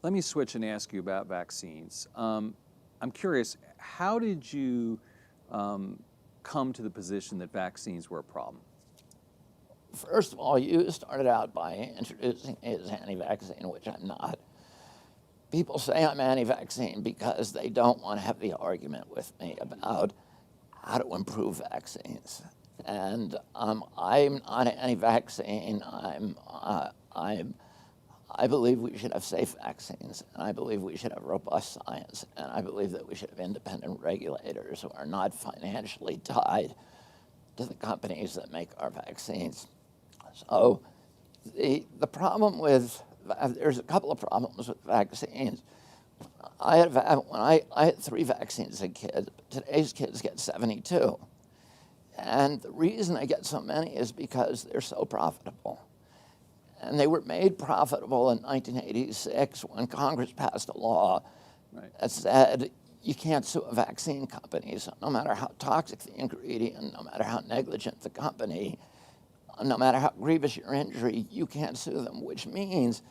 Let me switch and ask you about vaccines. I'm curious, how did you come to the position that vaccines were a problem? First of all, you started out by introducing me as anti-vaccine, which I'm not. People say I'm anti-vaccine because they don't want to have the argument with me about how to improve vaccines. And I'm not anti-vaccine. I believe we should have safe vaccines, and I believe we should have robust science, and I believe that we should have independent regulators who are not financially tied to the companies that make our vaccines. So the problem with, there's a couple of problems with vaccines. I had 3 vaccines as a kid. Today's kids get 72. And the reason they get so many is because they're so profitable. And they were made profitable in 1986 when Congress passed a law that said you can't sue a vaccine company. So no matter how toxic the ingredient, no matter how negligent the company, no matter how grievous your injury, you can't sue them, which means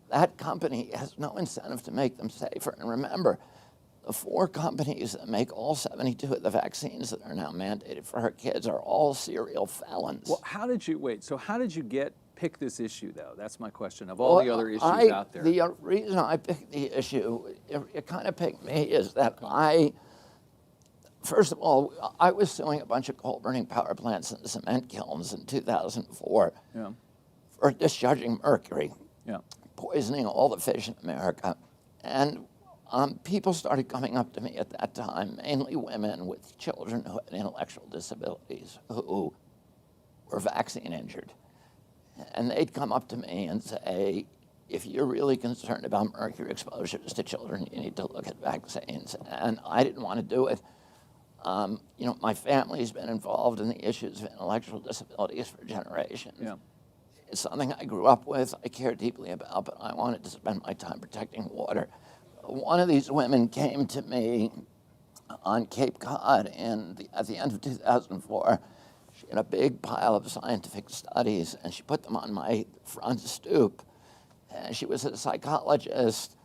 that company has no incentive to make them safer. And remember, the 4 companies that make all 72 of the vaccines that are now mandated for our kids are all serial felons. Well, how did you pick this issue, though? That's my question, of all the other issues out there. The reason I picked the issue, it kind of picked me, is that first of all, I was suing a bunch of coal-burning power plants and cement kilns in 2004 for discharging mercury, poisoning all the fish in America. And people started coming up to me at that time, mainly women with children who had intellectual disabilities who were vaccine injured. And they'd come up to me and say, if you're really concerned about mercury exposures to children, you need to look at vaccines. And I didn't want to do it. You know, my family's been involved in the issues of intellectual disabilities for generations. It's something I grew up with, I care deeply about, but I wanted to spend my time protecting water. One of these women came to me on Cape Cod at the end of 2004. She had a big pile of scientific studies, and she put them on my front stoop. And she was a psychologist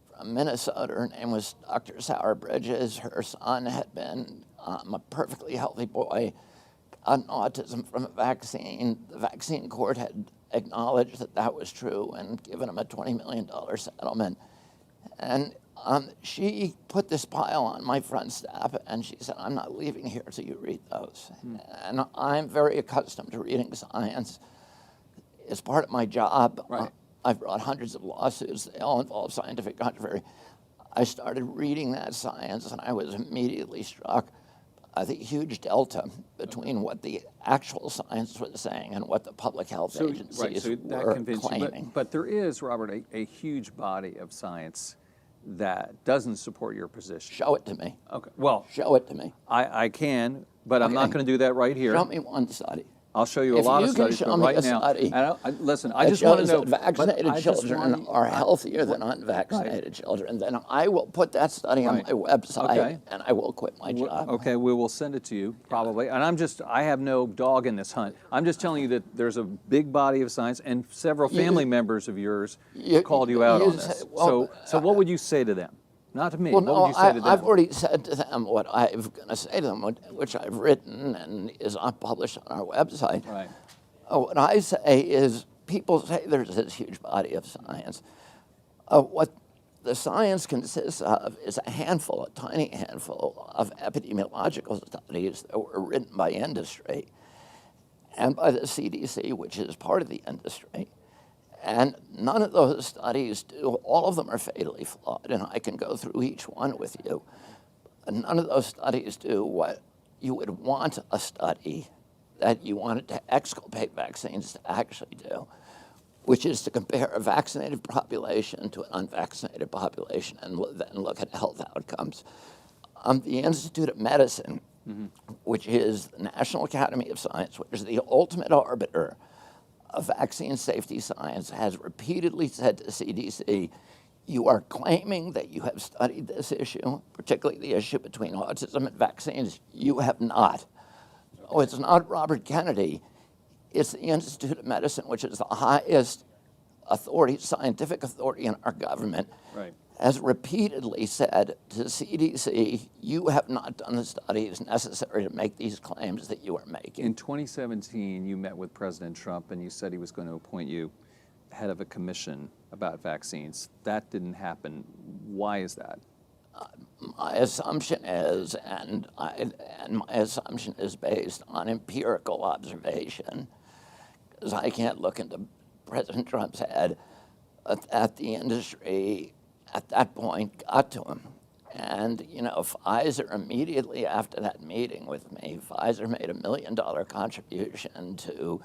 from Minnesota. Her name was Dr. Sarah Bridges. Her son had been a perfectly healthy boy, got autism from a vaccine. The vaccine court had acknowledged that that was true and given him a $20 million settlement. And she put this pile on my front step, and she said, I'm not leaving here till you read those. And I'm very accustomed to reading science. It's part of my job. I've brought hundreds of lawsuits. They all involve scientific controversy. I started reading that science, and I was immediately struck by the huge delta between what the actual science was saying and what the public health agencies were claiming. But there is, Robert, a huge body of science that doesn't support your position. Show it to me. Okay. Well, show it to me. I can, but I'm not going to do that right here. Show me one study. I'll show you a lot of studies, but right now, listen, I just want to know. Vaccinated children are healthier than unvaccinated children. Then I will put that study on my website, and I will quit my job. Okay, we will send it to you, probably. And I have no dog in this hunt. I'm just telling you that there's a big body of science, and several family members of yours called you out on this. So what would you say to them? Not to me. Well, what would you say to them? I've already said to them what I'm going to say to them, which I've written and is published on our website. What I say is, people say there's this huge body of science. What the science consists of is a handful, a tiny handful of epidemiological studies that were written by industry and by the CDC, which is part of the industry. And none of those studies do, all of them are fatally flawed, and I can go through each one with you. And none of those studies do what you would want a study that you wanted to exculpate vaccines to actually do, which is to compare a vaccinated population to an unvaccinated population and then look at health outcomes. The Institute of Medicine, which is the National Academy of Science, which is the ultimate arbiter of vaccine safety science, has repeatedly said to CDC, you are claiming that you have studied this issue, particularly the issue between autism and vaccines. You have not. So it's not Robert Kennedy. It's the Institute of Medicine, which is the highest authority, scientific authority in our government, Right. has repeatedly said to CDC, you have not done the studies necessary to make these claims that you are making. In 2017, you met with President Trump and you said he was going to appoint you head of a commission about vaccines. That didn't happen. Why is that? My assumption is, and my assumption is based on empirical observation, because I can't look into President Trump's head, that the industry at that point got to him. And, you know, Pfizer immediately after that meeting with me, Pfizer made $1 million contribution to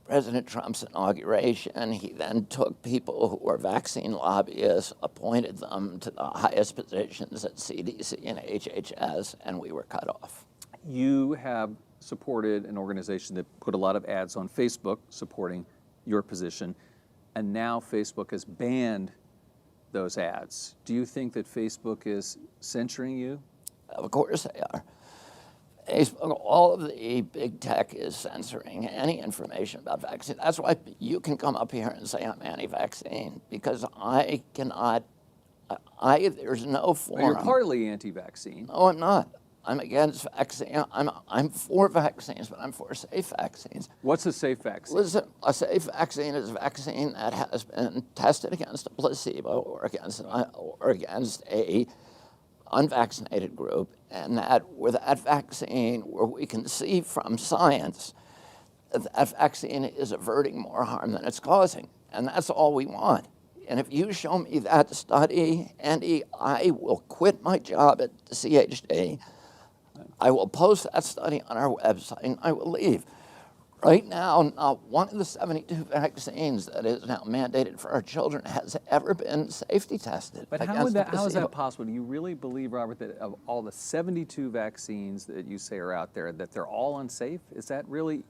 President Trump's inauguration. He then took people who were vaccine lobbyists, appointed them to the highest positions at CDC and HHS, and we were cut off. You have supported an organization that put a lot of ads on Facebook supporting your position, and now Facebook has banned those ads. Do you think that Facebook is censoring you? Of course they are. Facebook, all of the big tech is censoring any information about vaccine. That's why you can come up here and say I'm anti-vaccine, because I cannot, there's no forum. Well, you're partly anti-vaccine. No, I'm not. I'm against vaccine. I'm for vaccines, but I'm for safe vaccines. What's a safe vaccine? Listen, a safe vaccine is a vaccine that has been tested against a placebo or against a unvaccinated group, and that with that vaccine, where we can see from science that vaccine is averting more harm than it's causing, and that's all we want. And if you show me that study, Andy, I will quit my job at the CHD. I will post that study on our website, and I will leave. Right now, not one of the 72 vaccines that is now mandated for our children has ever been safety tested. But how is that possible? Do you really believe, Robert, that of all the 72 vaccines that you say are out there, that they're all unsafe? Is that really?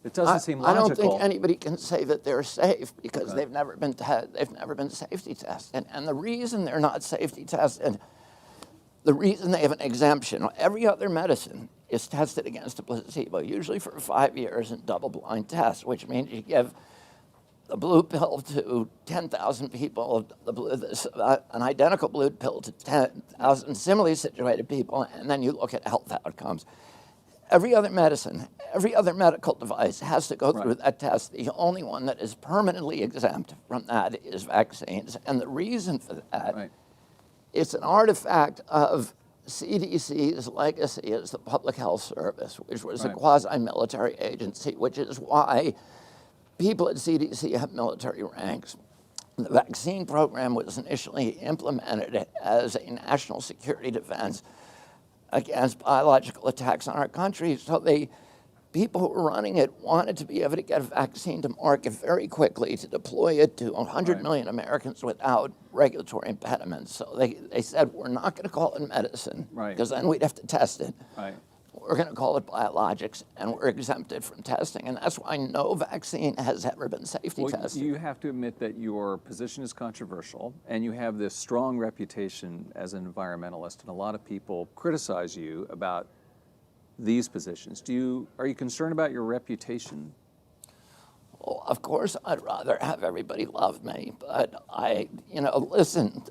It doesn't seem logical. I don't think anybody can say that they're safe because they've never been safety tested. And the reason they're not safety tested, the reason they have an exemption, every other medicine is tested against a placebo, usually for 5 years in double-blind tests, which means you give the blue pill to 10,000 people, an identical blue pill to 10,000 similarly situated people, and then you look at health outcomes. Every other medicine, every other medical device has to go through that test. The only one that is permanently exempt from that is vaccines. And the reason for that, it's an artifact of CDC's legacy as the Public Health Service, which was a quasi-military agency, which is why people at CDC have military ranks. The vaccine program was initially implemented as a national security defense against biological attacks on our country. So the people who were running it wanted to be able to get a vaccine to market very quickly to deploy it to 100 million Americans without regulatory impediments. So they said, we're not going to call it medicine because then we'd have to test it. We're going to call it biologics, and we're exempted from testing. And that's why no vaccine has ever been safety tested. You have to admit that your position is controversial, and you have this strong reputation as an environmentalist, and a lot of people criticize you about these positions. Are you concerned about your reputation? Well, of course, I'd rather have everybody love me, but listen,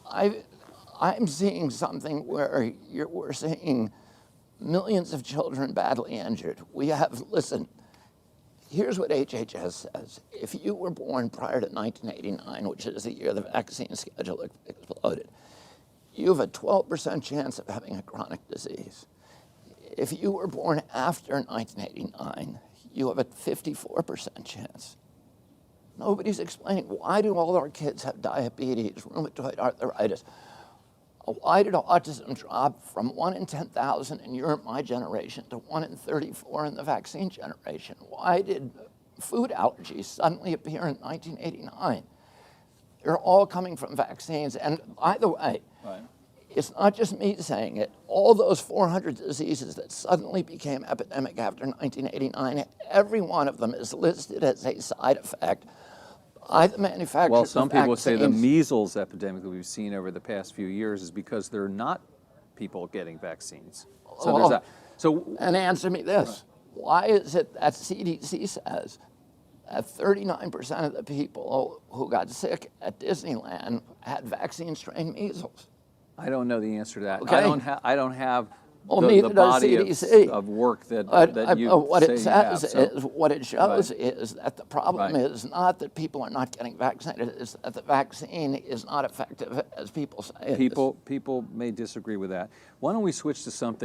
I'm seeing something where we're seeing millions of children badly injured. Listen, here's what HHS says. If you were born prior to 1989, which is the year the vaccine schedule exploded, you have a 12% chance of having a chronic disease. If you were born after 1989, you have a 54% chance. Nobody's explaining, why do all our kids have diabetes, rheumatoid arthritis? Why did autism drop from 1 in 10,000 in your and my generation to 1 in 34 in the vaccine generation? Why did food allergies suddenly appear in 1989? They're all coming from vaccines. And by the way, it's not just me saying it. All those 400 diseases that suddenly became epidemic after 1989, every one of them is listed as a side effect by the manufacturers. Well, some people say the measles epidemic that we've seen over the past few years is because there are not people getting vaccines. So there's that. And answer me this. Why is it that CDC says that 39% of the people who got sick at Disneyland had vaccine-strain measles. I don't know the answer to that. Okay. I don't have Well, the neither does body CDC. of work that you what say it you have. says So is, what it shows is that the problem Right. is not that people are not getting vaccinated, it's that the vaccine is not effective as people say it is. people may disagree with that. Why don't we switch to something